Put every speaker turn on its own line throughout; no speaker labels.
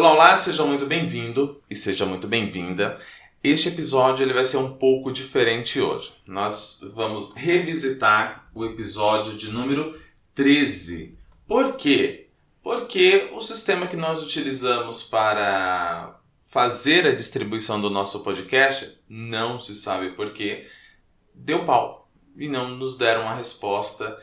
Olá, olá, seja muito bem-vindo e seja muito bem-vinda. Este episódio ele vai ser um pouco diferente hoje. Nós vamos revisitar o episódio de número 13. Por quê? Porque o sistema que nós utilizamos para fazer a distribuição do nosso podcast, não se sabe por quê, deu pau e não nos deram uma resposta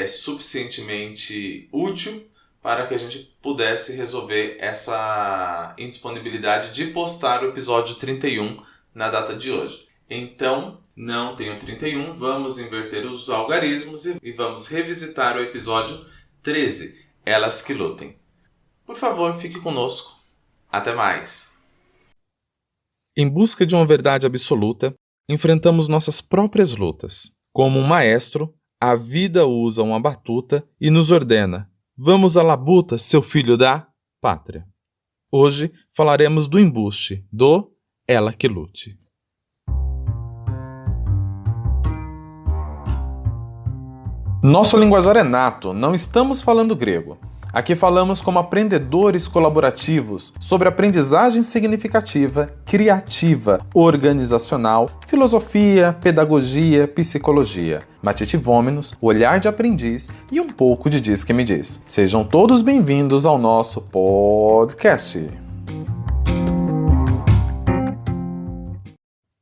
suficientemente útil para que a gente pudesse resolver essa indisponibilidade de postar o episódio 31 na data de hoje. Então, não tem o 31, vamos inverter os algarismos e vamos revisitar o episódio 13, Elas que Lutem. Por favor, fique conosco. Até mais.
Em busca de uma verdade absoluta, enfrentamos nossas próprias lutas. Como um maestro, a vida usa uma batuta e nos ordena: vamos à labuta, seu filho da pátria. Hoje falaremos do embuste, do Ela que Lute. Nosso linguajar é nato, não estamos falando grego. Aqui falamos como aprendedores colaborativos sobre aprendizagem significativa, criativa, organizacional, filosofia, pedagogia, psicologia. Matite Vômenos, o olhar de aprendiz e um pouco de Diz que me diz. Sejam todos bem-vindos ao nosso podcast.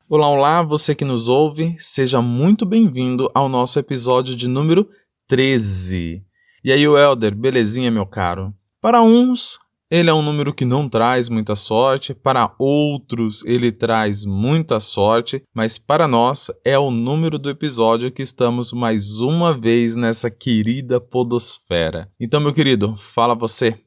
Olá, olá, você que nos ouve, seja muito bem-vindo ao nosso episódio de número 13. E aí, Welder, belezinha, meu caro? Para uns, ele é um número que não traz muita sorte, para outros, ele traz muita sorte, mas para nós é o número do episódio que estamos mais uma vez nessa querida podosfera. Então, meu querido, fala você.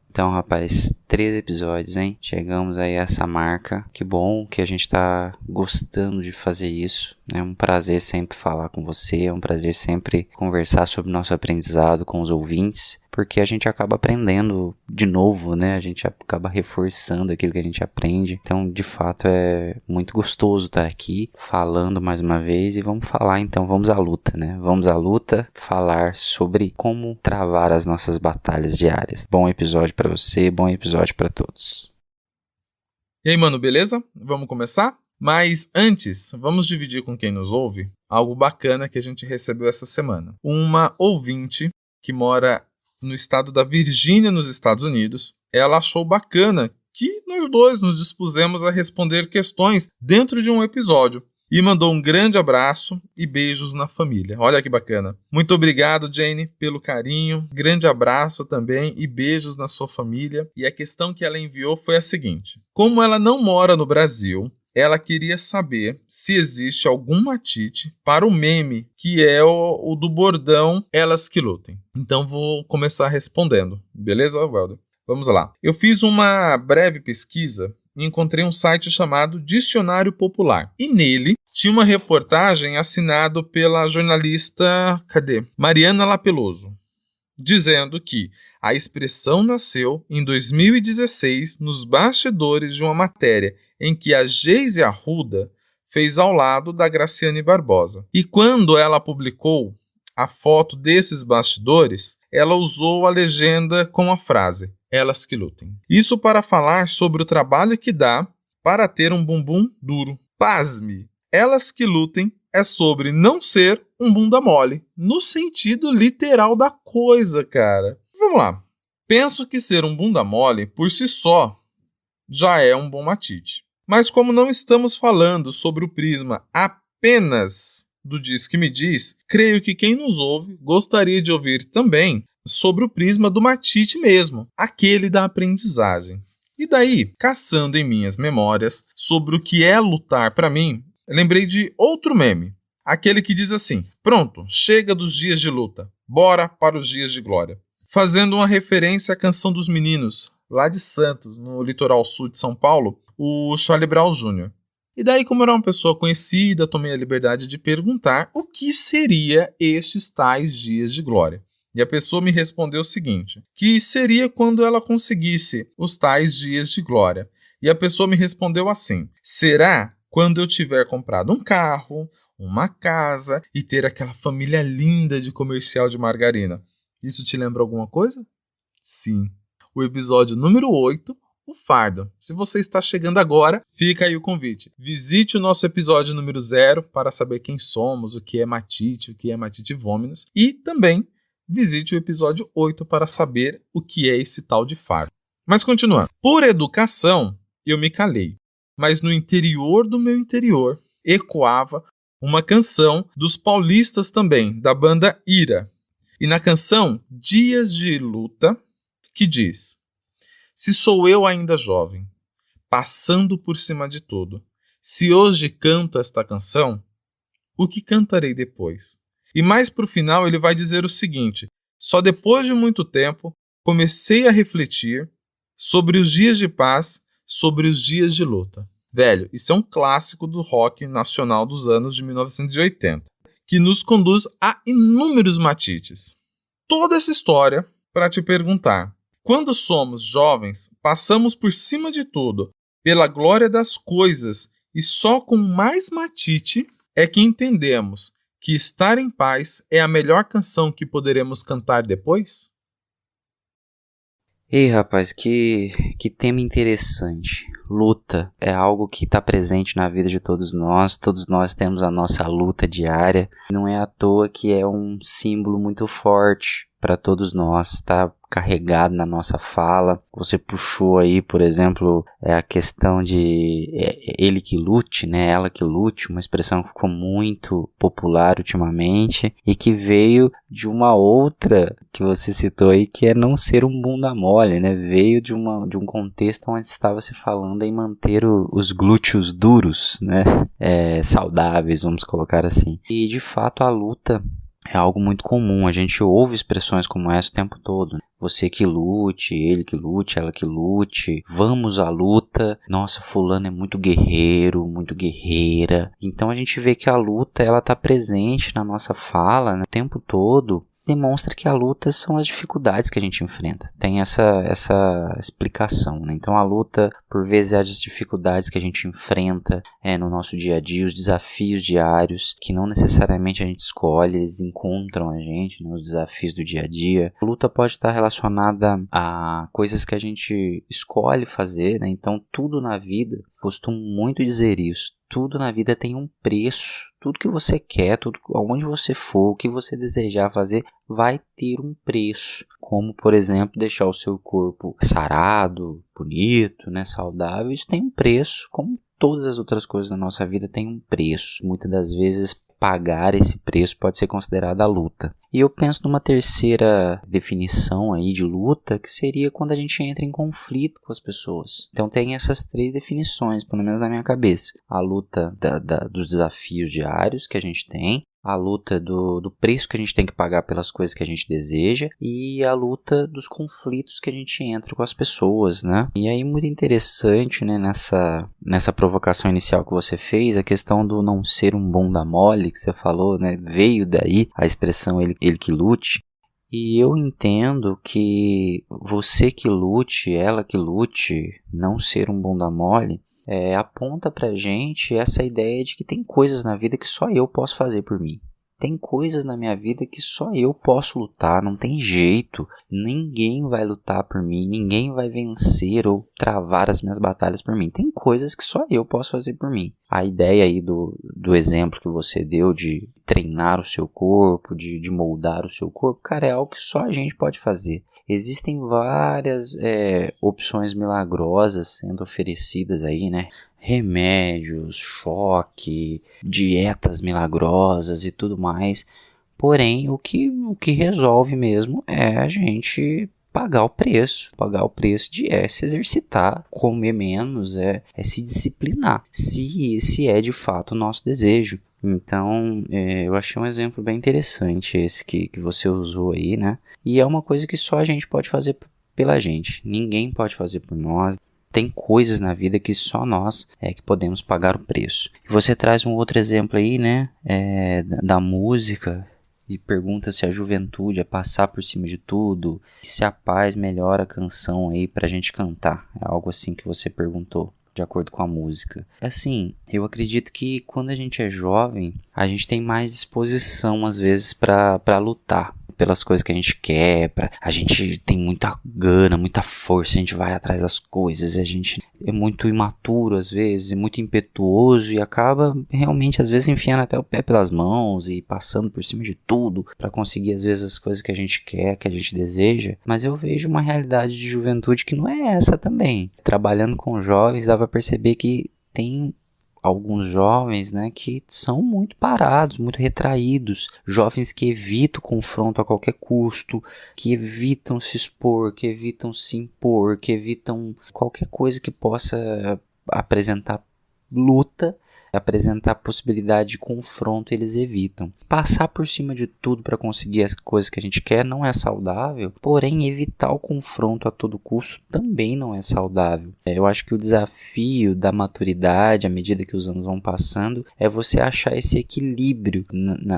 Então, rapaz, 13 episódios, hein? Chegamos aí a essa marca. Que bom que a gente tá gostando de fazer isso. É um prazer sempre falar com você, é um prazer sempre conversar sobre o nosso aprendizado com os ouvintes, porque a gente acaba aprendendo de novo, né? A gente acaba reforçando aquilo que a gente aprende. Então, de fato, é muito gostoso estar aqui falando mais uma vez e vamos falar, então, vamos à luta, né? Vamos à luta, falar sobre como travar as nossas batalhas diárias. Bom episódio pra você, bom episódio pra todos.
E aí, mano, beleza? Vamos começar? Mas antes, vamos dividir com quem nos ouve algo bacana que a gente recebeu essa semana. Uma ouvinte que mora no estado da Virgínia, nos Estados Unidos, ela achou bacana que nós dois nos dispusemos a responder questões dentro de um episódio. E mandou um grande abraço e beijos na família. Olha que bacana. Muito obrigado, Jane, pelo carinho. Grande abraço também e beijos na sua família. E a questão que ela enviou foi a seguinte: como ela não mora no Brasil, ela queria saber se existe algum matite para o meme, que é o do bordão Elas que Lutem. Então vou começar respondendo. Beleza, Welder? Vamos lá. Eu fiz uma breve pesquisa e encontrei um site chamado Dicionário Popular. E nele tinha uma reportagem assinada pela jornalista, Mariana Lapeloso, dizendo que a expressão nasceu em 2016 nos bastidores de uma matéria em que a Geise Arruda fez ao lado da Graciane Barbosa. E quando ela publicou a foto desses bastidores, ela usou a legenda com a frase: Elas que lutem. Isso para falar sobre o trabalho que dá para ter um bumbum duro. Pasme! Elas que lutem é sobre não ser um bunda mole, no sentido literal da coisa, cara. Vamos lá. Penso que ser um bunda mole, por si só, já é um bom matite. Mas como não estamos falando sobre o prisma apenas do Diz que me diz, creio que quem nos ouve gostaria de ouvir também sobre o prisma do matite mesmo, aquele da aprendizagem. E daí, caçando em minhas memórias sobre o que é lutar para mim, lembrei de outro meme, aquele que diz assim: pronto, chega dos dias de luta, bora para os dias de glória. Fazendo uma referência à Canção dos Meninos, lá de Santos, no litoral sul de São Paulo, o Charlie Brown Jr. E daí, como era uma pessoa conhecida, tomei a liberdade de perguntar o que seria estes tais dias de glória. E a pessoa me respondeu o seguinte, que seria quando ela conseguisse os tais dias de glória. E a pessoa me respondeu assim: será quando eu tiver comprado um carro, uma casa e ter aquela família linda de comercial de margarina? Isso te lembra alguma coisa? Sim. o episódio número 8, o fardo. Se você está chegando agora, fica aí o convite. Visite o nosso episódio número 0 para saber quem somos, o que é matite, o que é matite vominos. E também visite o episódio 8 para saber o que é esse tal de fardo. Mas continuando. Por educação, eu me calei. Mas no interior do meu interior ecoava uma canção dos paulistas também, da banda Ira. E na canção Dias de Luta, que diz: se sou eu ainda jovem, passando por cima de tudo, se hoje canto esta canção, o que cantarei depois? E mais pro final ele vai dizer o seguinte: só depois de muito tempo comecei a refletir sobre os dias de paz, sobre os dias de luta. Velho, isso é um clássico do rock nacional dos anos de 1980, que nos conduz a inúmeros matites. Toda essa história para te perguntar: quando somos jovens, passamos por cima de tudo, pela glória das coisas, e só com mais matite é que entendemos que estar em paz é a melhor canção que poderemos cantar depois?
Ei, rapaz, que tema interessante. Luta é algo que está presente na vida de todos nós temos a nossa luta diária. Não é à toa que é um símbolo muito forte para todos nós, está carregado na nossa fala. Você puxou aí, por exemplo, a questão de ele que lute, né? Ela que lute, uma expressão que ficou muito popular ultimamente e que veio de uma outra que você citou aí, que é não ser um bunda mole, né? Veio de um contexto onde estava se falando em manter os glúteos duros, né? Saudáveis, vamos colocar assim. E de fato a luta é algo muito comum, a gente ouve expressões como essa o tempo todo. Você que lute, ele que lute, ela que lute, vamos à luta. Nossa, fulano é muito guerreiro, muito guerreira. Então a gente vê que a luta ela está presente na nossa fala, né, o tempo todo. Demonstra que a luta são as dificuldades que a gente enfrenta. Tem essa explicação, né? Então a luta, por vezes, é as dificuldades que a gente enfrenta no nosso dia a dia, os desafios diários, que não necessariamente a gente escolhe, eles encontram a gente, né? Os desafios do dia a dia. A luta pode estar relacionada a coisas que a gente escolhe fazer, né? Então tudo na vida, costumo muito dizer isso, tudo na vida tem um preço. Tudo que você quer, tudo aonde você for, o que você desejar fazer, vai ter um preço. Como, por exemplo, deixar o seu corpo sarado, bonito, né, saudável. Isso tem um preço, como todas as outras coisas na nossa vida têm um preço. Muitas das vezes, pagar esse preço pode ser considerada a luta. E eu penso numa terceira definição aí de luta, que seria quando a gente entra em conflito com as pessoas. Então tem essas 3 definições, pelo menos na minha cabeça. A luta dos desafios diários que a gente tem, a luta do preço que a gente tem que pagar pelas coisas que a gente deseja e a luta dos conflitos que a gente entra com as pessoas, né? E aí muito interessante, né, nessa provocação inicial que você fez, a questão do não ser um bunda mole que você falou, né? Veio daí a expressão ele que lute. E eu entendo que você que lute, ela que lute, não ser um bunda mole, aponta pra gente essa ideia de que tem coisas na vida que só eu posso fazer por mim. Tem coisas na minha vida que só eu posso lutar, não tem jeito. Ninguém vai lutar por mim, ninguém vai vencer ou travar as minhas batalhas por mim. Tem coisas que só eu posso fazer por mim. A ideia aí do exemplo que você deu de treinar o seu corpo, de moldar o seu corpo, cara, é algo que só a gente pode fazer. Existem várias opções milagrosas sendo oferecidas aí, né? Remédios, choque, dietas milagrosas e tudo mais. Porém, o que resolve mesmo é a gente pagar o preço de se exercitar, comer menos, se disciplinar, se esse é de fato o nosso desejo. Então, eu achei um exemplo bem interessante esse que você usou aí, né? E é uma coisa que só a gente pode fazer pela gente. Ninguém pode fazer por nós. Tem coisas na vida que só nós que podemos pagar o preço. E você traz um outro exemplo aí, né? Da música. E pergunta se a juventude é passar por cima de tudo. Se a paz melhora a canção aí pra gente cantar. É algo assim que você perguntou, de acordo com a música. Assim, eu acredito que quando a gente é jovem, a gente tem mais disposição, às vezes, para lutar. pelas coisas que a gente quer, a gente tem muita gana, muita força, a gente vai atrás das coisas, a gente é muito imaturo às vezes, é muito impetuoso e acaba realmente às vezes enfiando até o pé pelas mãos e passando por cima de tudo para conseguir às vezes as coisas que a gente quer, que a gente deseja. Mas eu vejo uma realidade de juventude que não é essa também. Trabalhando com jovens dá pra perceber que tem alguns jovens, né, que são muito parados, muito retraídos, jovens que evitam o confronto a qualquer custo, que evitam se expor, que evitam se impor, que evitam qualquer coisa que possa apresentar luta, apresentar possibilidade de confronto, eles evitam. Passar por cima de tudo para conseguir as coisas que a gente quer não é saudável, porém evitar o confronto a todo custo também não é saudável. Eu acho que o desafio da maturidade, à medida que os anos vão passando, é você achar esse equilíbrio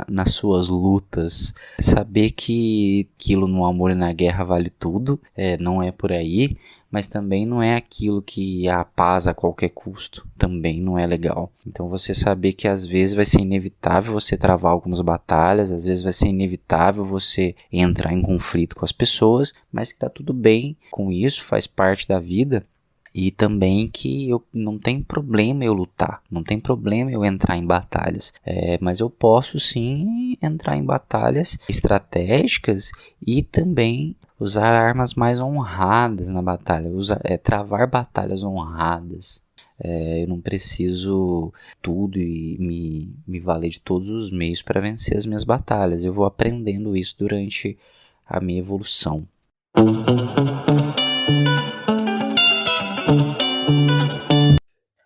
nas suas lutas, saber que aquilo no amor e na guerra vale tudo, não é por aí, mas também não é aquilo que a paz a qualquer custo, também não é legal. Então você saber que às vezes vai ser inevitável você travar algumas batalhas, às vezes vai ser inevitável você entrar em conflito com as pessoas, mas que tá tudo bem com isso, faz parte da vida. E também que não tem problema eu lutar, não tem problema eu entrar em batalhas, mas eu posso sim entrar em batalhas estratégicas e também usar armas mais honradas na batalha, travar batalhas honradas. Eu não preciso tudo e me valer de todos os meios para vencer as minhas batalhas. Eu vou aprendendo isso durante a minha evolução.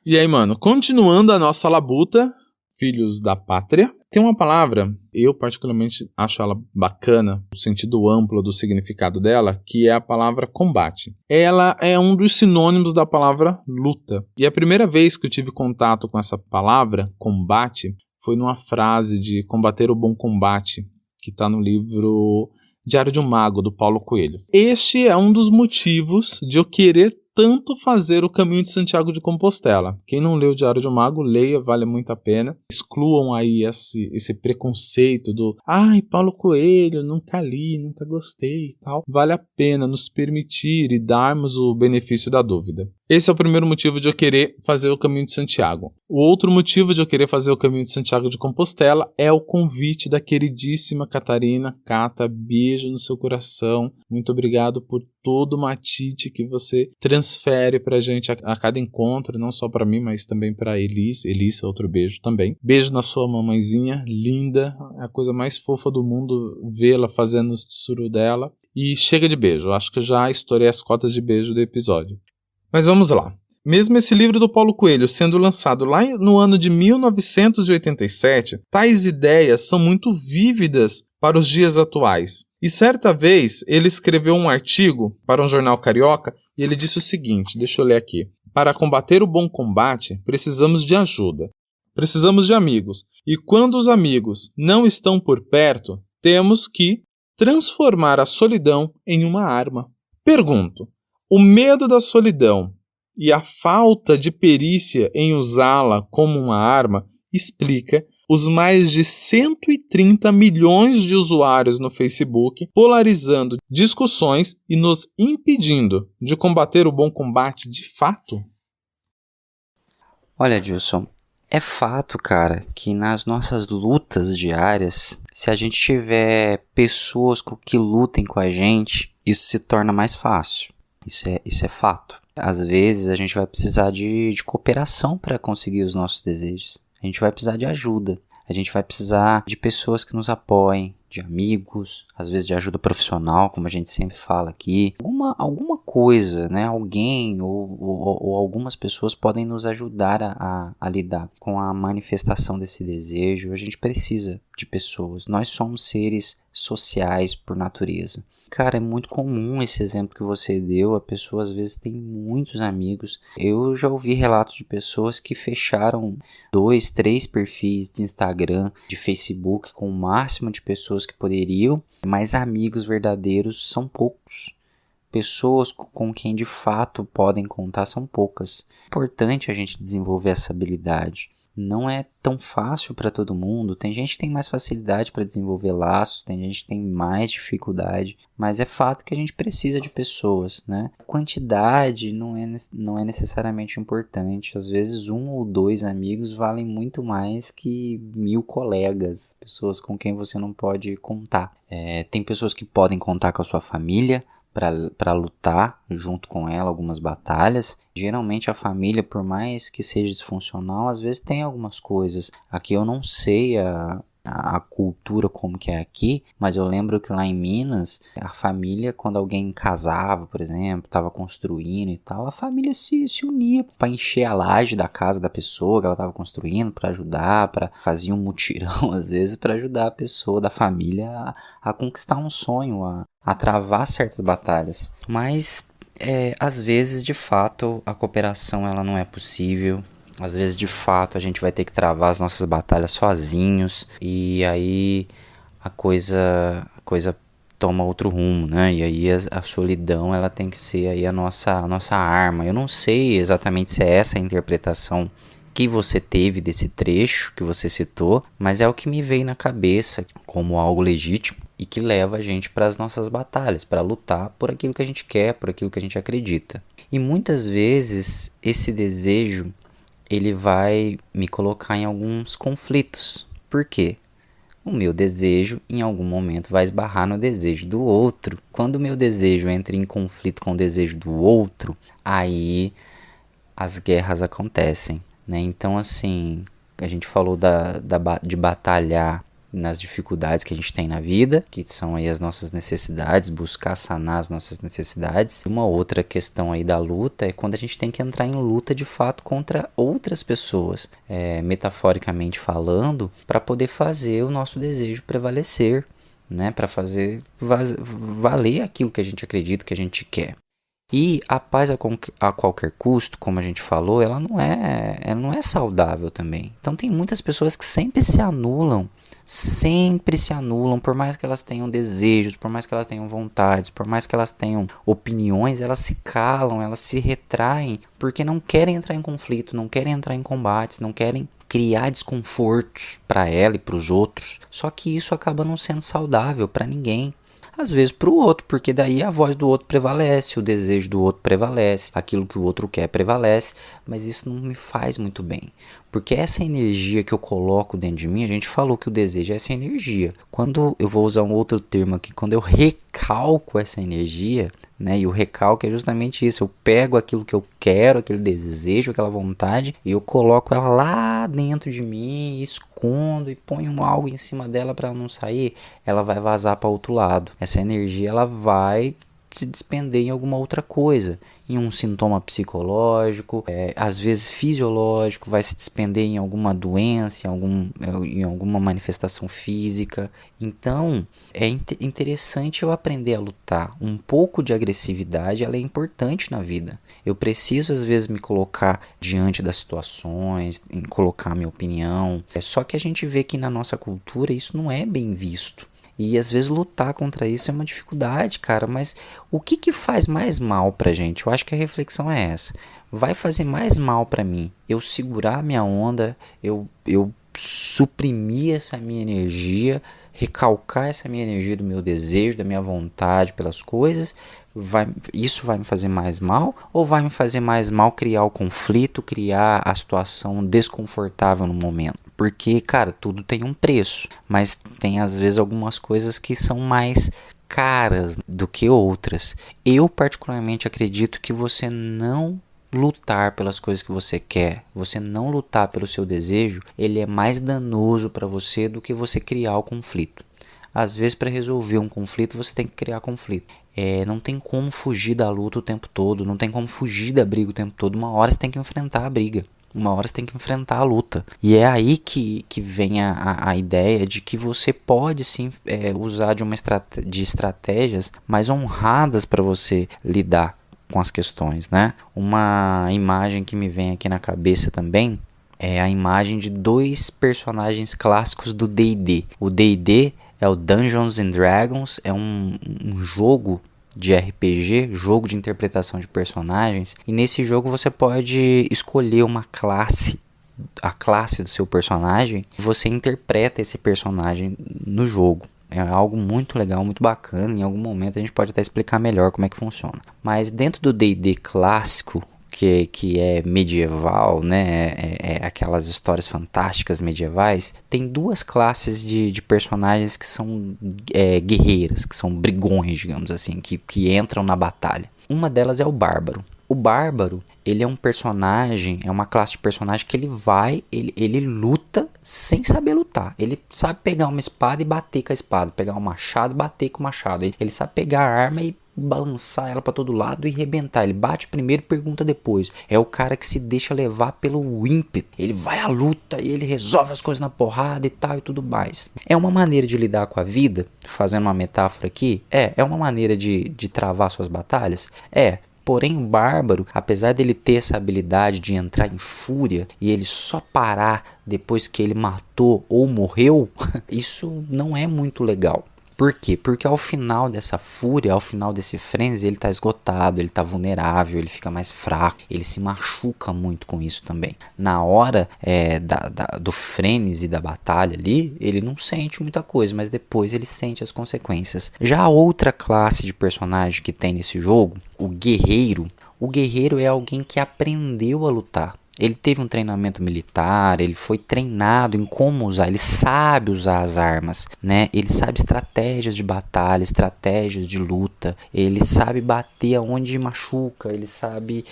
E aí, mano, continuando a nossa labuta, filhos da pátria, tem uma palavra, eu particularmente acho ela bacana, no sentido amplo do significado dela, que é a palavra combate. Ela é um dos sinônimos da palavra luta. E a primeira vez que eu tive contato com essa palavra, combate, foi numa frase de Combater o Bom Combate, que está no livro Diário de um Mago, do Paulo Coelho. Este é um dos motivos de eu querer tanto fazer o Caminho de Santiago de Compostela. Quem não leu o Diário de um Mago, leia, vale muito a pena. Excluam aí esse preconceito do Paulo Coelho, nunca li, nunca gostei e tal. Vale a pena nos permitir e darmos o benefício da dúvida. Esse é o primeiro motivo de eu querer fazer o Caminho de Santiago. O outro motivo de eu querer fazer o Caminho de Santiago de Compostela é o convite da queridíssima Catarina. Cata, beijo no seu coração. Muito obrigado por todo o matite que você transfere pra gente a cada encontro, não só pra mim, mas também pra Elis. Elis, outro beijo também. Beijo na sua mamãezinha, linda. É a coisa mais fofa do mundo vê-la fazendo o suru dela. E chega de beijo. Acho que eu já estourei as cotas de beijo do episódio. Mas vamos lá. Mesmo esse livro do Paulo Coelho sendo lançado lá no ano de 1987, tais ideias são muito vívidas para os dias atuais. E certa vez ele escreveu um artigo para um jornal carioca e ele disse o seguinte, deixa eu ler aqui. Para combater o bom combate, precisamos de ajuda. Precisamos de amigos. E quando os amigos não estão por perto, temos que transformar a solidão em uma arma. Pergunto. O medo da solidão e a falta de perícia em usá-la como uma arma explica os mais de 130 milhões de usuários no Facebook polarizando discussões e nos impedindo de combater o bom combate de fato?
Olha, Dilson, é fato, cara, que nas nossas lutas diárias, se a gente tiver pessoas que lutem com a gente, isso se torna mais fácil. Isso é fato. Às vezes a gente vai precisar de cooperação para conseguir os nossos desejos. A gente vai precisar de ajuda. A gente vai precisar de pessoas que nos apoiem, de amigos, às vezes de ajuda profissional, como a gente sempre fala aqui. Alguma coisa, né? Alguém ou algumas pessoas podem nos ajudar a lidar com a manifestação desse desejo. A gente precisa de pessoas. Nós somos seres sociais por natureza. Cara, é muito comum esse exemplo que você deu. A pessoa às vezes tem muitos amigos. Eu já ouvi relatos de pessoas que fecharam 2, 3 perfis de Instagram, de Facebook, com o máximo de pessoas que poderiam, mas amigos verdadeiros são poucos. Pessoas com quem de fato podem contar são poucas. É importante a gente desenvolver essa habilidade. não é tão fácil para todo mundo. Tem gente que tem mais facilidade para desenvolver laços, tem gente que tem mais dificuldade, mas é fato que a gente precisa de pessoas, né? A quantidade não é necessariamente importante. Às vezes 1 ou 2 amigos valem muito mais que 1000 colegas, pessoas com quem você não pode contar. Tem pessoas que podem contar com a sua família para lutar junto com ela algumas batalhas. Geralmente a família, por mais que seja disfuncional, às vezes tem algumas coisas. Aqui eu não sei a cultura como que é aqui, mas eu lembro que lá em Minas, a família, quando alguém casava, por exemplo, estava construindo e tal, a família se unia para encher a laje da casa da pessoa que ela estava construindo, para ajudar, para fazer um mutirão às vezes, para ajudar a pessoa da família a conquistar um sonho, a travar certas batalhas. Mas às vezes, de fato, a cooperação ela não é possível. Às vezes, de fato, a gente vai ter que travar as nossas batalhas sozinhos, e aí a coisa toma outro rumo, né? E aí a solidão ela tem que ser aí a nossa arma. Eu não sei exatamente se é essa a interpretação que você teve desse trecho que você citou, mas é o que me veio na cabeça como algo legítimo e que leva a gente para as nossas batalhas, para lutar por aquilo que a gente quer, por aquilo que a gente acredita. E muitas vezes esse desejo ele vai me colocar em alguns conflitos. Por quê? O meu desejo, em algum momento, vai esbarrar no desejo do outro. Quando o meu desejo entra em conflito com o desejo do outro, aí as guerras acontecem, né? Então, assim, a gente falou de batalhar nas dificuldades que a gente tem na vida, que são aí as nossas necessidades, buscar sanar as nossas necessidades. Uma outra questão aí da luta é quando a gente tem que entrar em luta de fato contra outras pessoas, metaforicamente falando, para poder fazer o nosso desejo prevalecer, né? Para fazer valer aquilo que a gente acredita, que a gente quer. E a paz a qualquer custo, como a gente falou, ela não é saudável também. Então tem muitas pessoas que sempre se anulam, por mais que elas tenham desejos, por mais que elas tenham vontades, por mais que elas tenham opiniões, elas se calam, elas se retraem, porque não querem entrar em conflito, não querem entrar em combates, não querem criar desconfortos para ela e para os outros. Só que isso acaba não sendo saudável para ninguém. Às vezes para o outro, porque daí a voz do outro prevalece, o desejo do outro prevalece, aquilo que o outro quer prevalece, mas isso não me faz muito bem. Porque essa energia que eu coloco dentro de mim, a gente falou que o desejo é essa energia. Quando eu vou usar um outro termo aqui, quando eu recalco essa energia, né? E o recalque é justamente isso. Eu pego aquilo que eu quero, aquele desejo, aquela vontade, e eu coloco ela lá dentro de mim, escondo e ponho algo em cima dela para ela não sair. Ela vai vazar para outro lado. Essa energia ela vai se despender em alguma outra coisa, em um sintoma psicológico, às vezes fisiológico, vai se despender em alguma doença, em alguma manifestação física. Então é interessante eu aprender a lutar. Um pouco de agressividade ela é importante na vida. Eu preciso às vezes me colocar diante das situações, em colocar minha opinião. Só que a gente vê que na nossa cultura isso não é bem visto. E às vezes lutar contra isso é uma dificuldade, cara. Mas o que faz mais mal pra gente? Eu acho que a reflexão é essa. Vai fazer mais mal pra mim eu segurar minha onda, eu suprimir essa minha energia, recalcar essa minha energia do meu desejo, da minha vontade pelas coisas? Isso vai me fazer mais mal? Ou vai me fazer mais mal criar o conflito, criar a situação desconfortável no momento? Porque, cara, tudo tem um preço, mas tem às vezes algumas coisas que são mais caras do que outras. Eu particularmente acredito que você não lutar pelas coisas que você quer, você não lutar pelo seu desejo, ele é mais danoso para você do que você criar o conflito. Às vezes, para resolver um conflito, você tem que criar conflito. Não tem como fugir da luta o tempo todo, não tem como fugir da briga o tempo todo. Uma hora você tem que enfrentar a briga, uma hora você tem que enfrentar a luta. E é aí que vem a ideia de que você pode sim usar de estratégias mais honradas para você lidar com as questões, né? Uma imagem que me vem aqui na cabeça também é a imagem de 2 personagens clássicos do D&D. O D&D é o Dungeons and Dragons, é um jogo de RPG, jogo de interpretação de personagens. E nesse jogo você pode escolher uma classe a classe do seu personagem, você interpreta esse personagem no jogo. É algo muito legal, muito bacana. Em algum momento a gente pode até explicar melhor como é que funciona. Mas dentro do D&D clássico, que é medieval, né? É aquelas histórias fantásticas medievais, tem duas classes de personagens que são guerreiras, que são brigões, digamos assim, que entram na batalha. Uma delas é o bárbaro. O bárbaro, ele é um personagem, é uma classe de personagem que ele luta sem saber lutar. Ele sabe pegar uma espada e bater com a espada, pegar um machado e bater com o machado. Ele sabe pegar a arma e balançar ela para todo lado e arrebentar. Ele bate primeiro e pergunta depois. É o cara que se deixa levar pelo ímpeto. Ele vai à luta e ele resolve as coisas na porrada e tal e tudo mais. É uma maneira de lidar com a vida, fazendo uma metáfora aqui. É uma maneira de travar suas batalhas. Porém, o bárbaro, apesar dele ter essa habilidade de entrar em fúria e ele só parar depois que ele matou ou morreu, isso não é muito legal. Por quê? Porque ao final dessa fúria, ao final desse frenesi, ele está esgotado, ele está vulnerável, ele fica mais fraco, ele se machuca muito com isso também. Na hora do frenesi da batalha ali, ele não sente muita coisa, mas depois ele sente as consequências. Já a outra classe de personagem que tem nesse jogo, o guerreiro é alguém que aprendeu a lutar. Ele teve um treinamento militar, ele foi treinado em como usar, ele sabe usar as armas, né? Ele sabe estratégias de batalha, estratégias de luta, ele sabe bater aonde machuca, ele sabe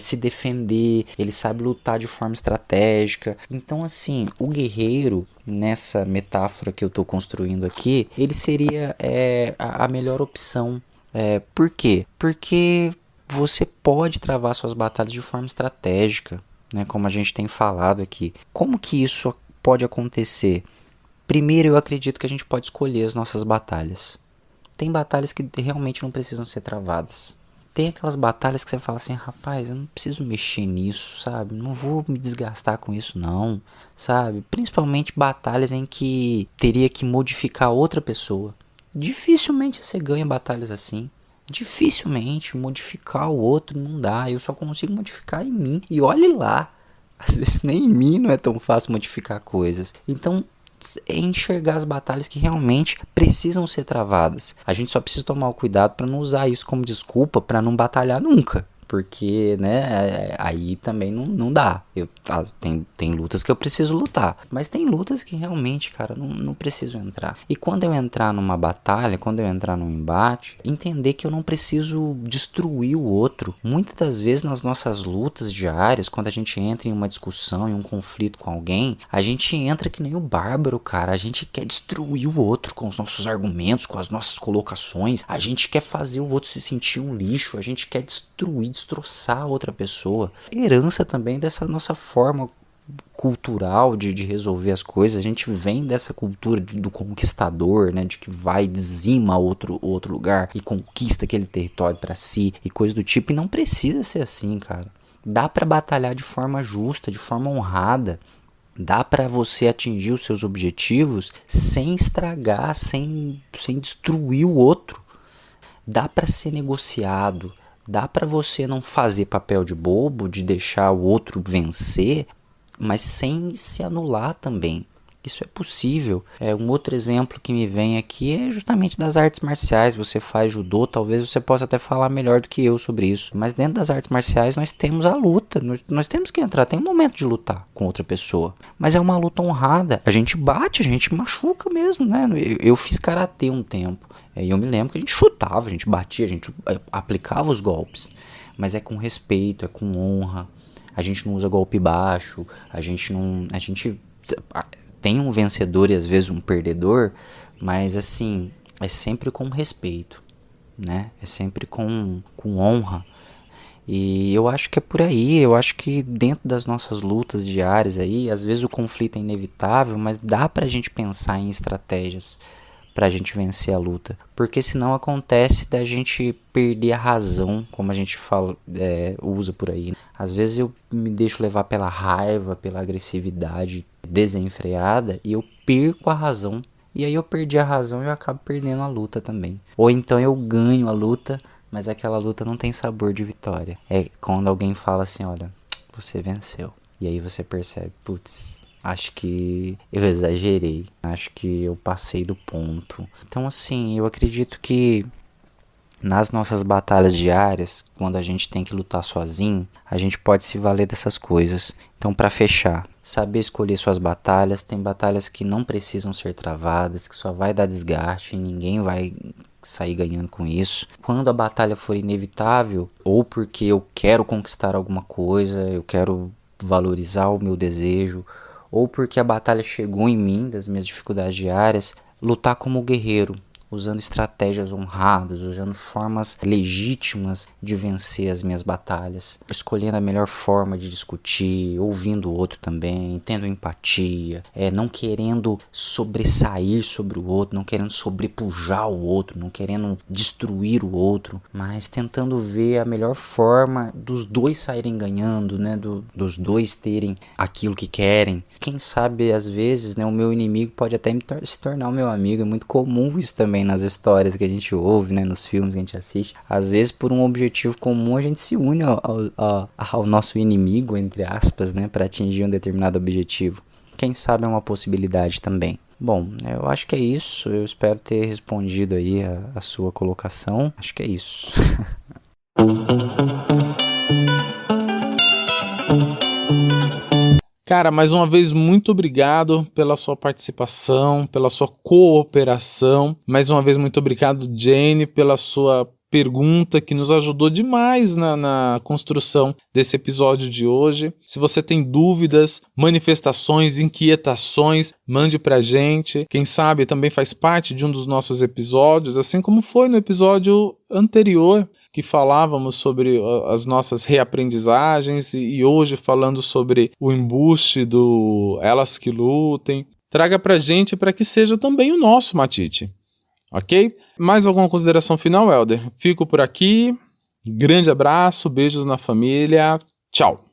se defender, ele sabe lutar de forma estratégica. Então, assim, o guerreiro, nessa metáfora que eu estou construindo aqui, ele seria a melhor opção. Por quê? Porque você pode travar suas batalhas de forma estratégica, né, como a gente tem falado aqui. Como que isso pode acontecer? Primeiro, eu acredito que a gente pode escolher as nossas batalhas. Tem batalhas que realmente não precisam ser travadas. Tem aquelas batalhas que você fala assim, rapaz, eu não preciso mexer nisso, sabe? Não vou me desgastar com isso não, sabe? Principalmente batalhas em que teria que modificar outra pessoa. Dificilmente você ganha batalhas assim. Dificilmente modificar o outro não dá, eu só consigo modificar em mim, e olhe lá, às vezes nem em mim não é tão fácil modificar coisas. Então é enxergar as batalhas que realmente precisam ser travadas. A gente só precisa tomar o cuidado para não usar isso como desculpa para não batalhar nunca. Porque, né, aí também não dá. Tem lutas que eu preciso lutar. Mas tem lutas que realmente, cara, não preciso entrar. E quando eu entrar numa batalha, quando eu entrar num embate, entender que eu não preciso destruir o outro. Muitas das vezes nas nossas lutas diárias, quando a gente entra em uma discussão, em um conflito com alguém, a gente entra que nem o bárbaro, cara. A gente quer destruir o outro com os nossos argumentos, com as nossas colocações. A gente quer fazer o outro se sentir um lixo. A gente quer destroçar a outra pessoa. Herança também dessa nossa forma cultural de resolver as coisas. A gente vem dessa cultura do conquistador, né, de que vai, dizima outro lugar e conquista aquele território para si e coisa do tipo, e não precisa ser assim, cara. Dá para batalhar de forma justa, de forma honrada. Dá para você atingir os seus objetivos sem estragar, sem destruir o outro. Dá para ser negociado. Dá para você não fazer papel de bobo, de deixar o outro vencer, mas sem se anular também. Isso é possível. Um outro exemplo que me vem aqui é justamente das artes marciais. Você faz judô, talvez você possa até falar melhor do que eu sobre isso. Mas dentro das artes marciais nós temos a luta. Nós temos que entrar, tem um momento de lutar com outra pessoa. Mas é uma luta honrada. A gente bate, a gente machuca mesmo, né? Eu fiz karatê um tempo. E eu me lembro que a gente chutava, a gente batia, a gente aplicava os golpes. Mas é com respeito, é com honra. A gente não usa golpe baixo. A gente tem um vencedor e às vezes um perdedor, mas assim, é sempre com respeito, né? É sempre com honra. E eu acho que é por aí. Eu acho que dentro das nossas lutas diárias aí, às vezes o conflito é inevitável, mas dá pra gente pensar em estratégias pra gente vencer a luta. Porque senão acontece da gente perder a razão, como a gente fala, usa por aí. Às vezes eu me deixo levar pela raiva, pela agressividade desenfreada e eu perco a razão. E aí eu perdi a razão e eu acabo perdendo a luta também. Ou então eu ganho a luta, mas aquela luta não tem sabor de vitória. É quando alguém fala assim, olha, você venceu. E aí você percebe, putz, acho que eu exagerei, acho que eu passei do ponto. Então assim, eu acredito que nas nossas batalhas diárias, quando a gente tem que lutar sozinho, a gente pode se valer dessas coisas. Então, para fechar, saber escolher suas batalhas. Tem batalhas que não precisam ser travadas, que só vai dar desgaste e ninguém vai sair ganhando com isso. Quando a batalha for inevitável, ou porque eu quero conquistar alguma coisa, eu quero valorizar o meu desejo, ou porque a batalha chegou em mim, das minhas dificuldades diárias, lutar como guerreiro, usando estratégias honradas, usando formas legítimas de vencer as minhas batalhas, escolhendo a melhor forma de discutir, ouvindo o outro também, tendo empatia, não querendo sobressair sobre o outro, não querendo sobrepujar o outro, não querendo destruir o outro, mas tentando ver a melhor forma dos dois saírem ganhando, né? Dos dois terem aquilo que querem. Quem sabe, às vezes, né, o meu inimigo pode até se tornar o meu amigo. É muito comum isso também nas histórias que a gente ouve, né, nos filmes que a gente assiste. Às vezes, por um objetivo comum, a gente se une ao nosso inimigo, entre aspas, né, para atingir um determinado objetivo. Quem sabe é uma possibilidade também. Bom, eu acho que é isso. Eu espero ter respondido aí a sua colocação. Acho que é isso.
Cara, mais uma vez, muito obrigado pela sua participação, pela sua cooperação. Mais uma vez, muito obrigado, Jane, pela sua pergunta que nos ajudou demais na construção desse episódio de hoje. Se você tem dúvidas, manifestações, inquietações, mande pra gente. Quem sabe também faz parte de um dos nossos episódios, assim como foi no episódio anterior, que falávamos sobre as nossas reaprendizagens e hoje falando sobre o embuste do Elas que Lutem. Traga pra gente para que seja também o nosso Matite. Ok? Mais alguma consideração final, Helder? Fico por aqui. Grande abraço, beijos na família. Tchau!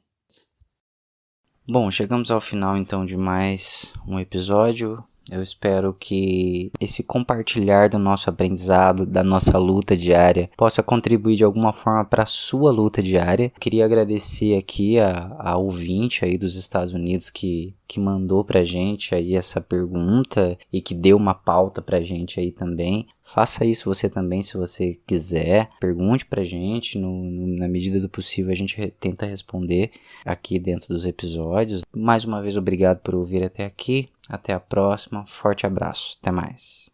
Bom, chegamos ao final então de mais um episódio. Eu espero que esse compartilhar do nosso aprendizado, da nossa luta diária, possa contribuir de alguma forma para a sua luta diária. Queria agradecer aqui a ouvinte aí dos Estados Unidos que mandou pra gente aí essa pergunta e que deu uma pauta pra gente aí também. Faça isso você também, se você quiser. Pergunte pra gente, na medida do possível a gente tenta responder aqui dentro dos episódios. Mais uma vez, obrigado por ouvir até aqui. Até a próxima. Forte abraço. Até mais.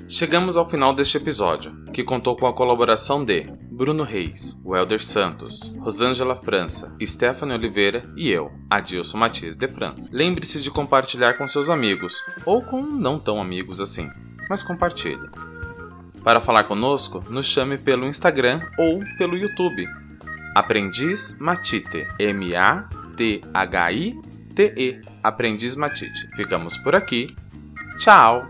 Chegamos ao final deste episódio, que contou com a colaboração de Bruno Reis, Welder Santos, Rosângela França, Stephanie Oliveira e eu, Adilson Matias de França. Lembre-se de compartilhar com seus amigos, ou com não tão amigos assim, mas compartilhe. Para falar conosco, nos chame pelo Instagram ou pelo YouTube. Aprendiz Matite, Mathite, Aprendiz Matite. Ficamos por aqui. Tchau!